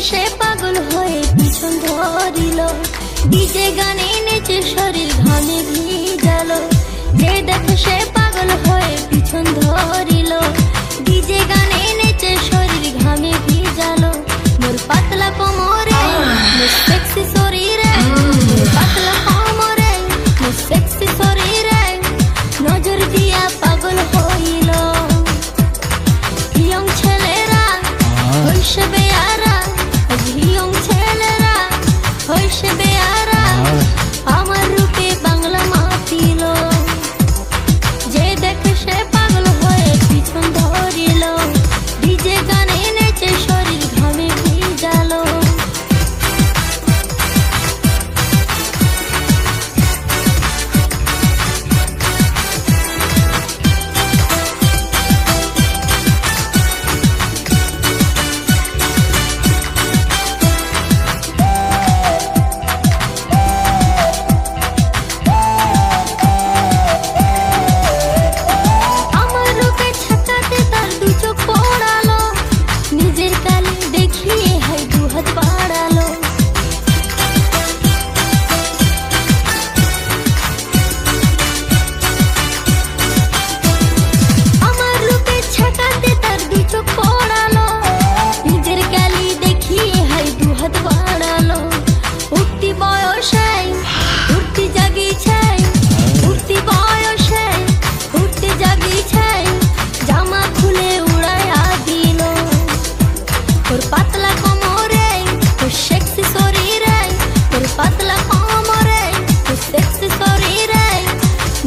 সে পাগল হয়ে পিছন ধরিল, ডিজে গানে নেচে শরীর ঘামে ভিজালো। যে দেখে সে পাগল হয়ে পিছন ধরিল, ডিজে গানে নেচে শরীর ঘামে ভিজালো। মোর পাতলা কোমরে মোর সেক্সি শরীরে, মোর পাতলা কোমরে মোর সেক্সি শরীরে নজর দিয়া পাগল হইল। ইয়ং ছেলেরা হইছে বেয়ারা, ইয়ং ছেলেরা হইছে বেয়ারা, আমার রূপে বাংলা মাতিল। যে দেখে সে পাগল হয়ে পিছন ধরিল, ডিজে গানে নেচে শরীর ঘামে ভিজালো।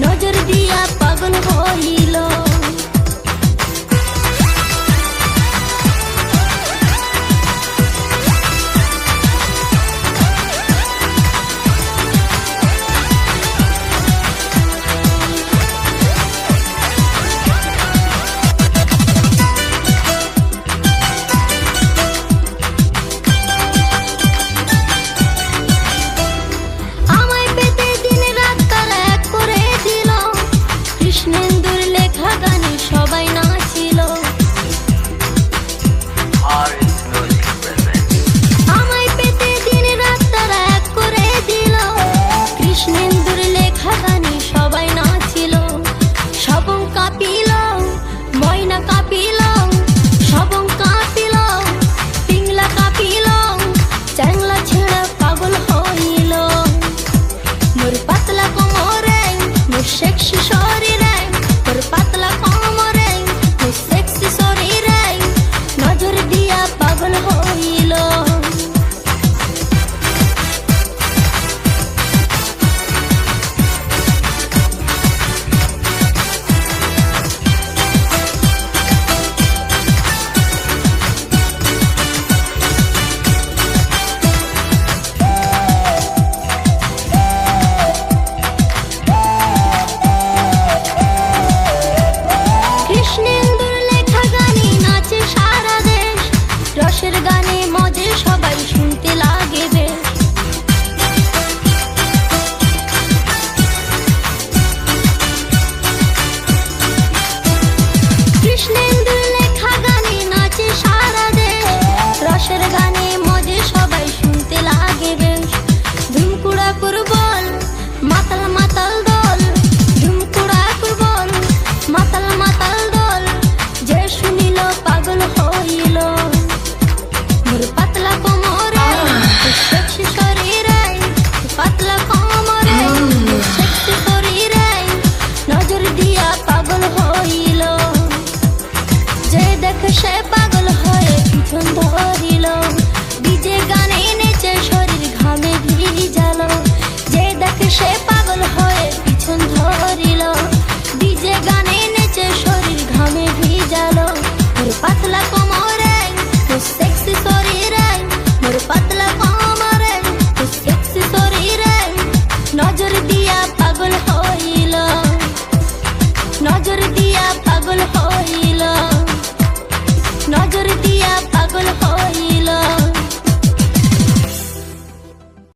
নজর দিয়া পাগল হইল। কৃষ্ণেন্দুর লেখা গানে সবাই নাচিল, আমায় পেতে দিন রাত তারা এক করে দিল। কৃষ্ণেন্দুর লেখা গানে সবাই নাচিল, সবং কাঁপিল, ময়না কাঁপিল, সবং কাঁপিল, পিংলা কাঁপিল, চ্যাংলা ছেঁড়া পাগল হইল। মোর পাতলা কোমরে মোর সেক্সি শরীরে, মোর পাতলা কোমরে মোর সেক্সি শরীরে নজর দিয়া পাগল হইল। কৃষ্ণেন্দুর লেখা গানে নাচে সারা দেশ, রসের গানে মজে সবাই শুনতে লাগে বেশ। কৃষ্ণেন্দুর লেখা গানে নাচে সারা দেশ, রসের গানে মজে সবাই শুনতে লাগে বেশ। ধুমকুড়া কুরবল মাতাল মাতাল দল, ধুমকুড়া কুরবল মাতাল মাতাল দল, যে শুনিল পাগল হইল। মোর পাতলা কোমরে সেক্সি শরীরে, পাতলা কোমরে সেক্সি শরীরে নজর দিয়া পাগল হইল। যে দেখে সে পাগল হয়ে পিছন ধরিল, ডিজে গানে নেচে শরীর ঘামে ভিজালো। যে দেখে সে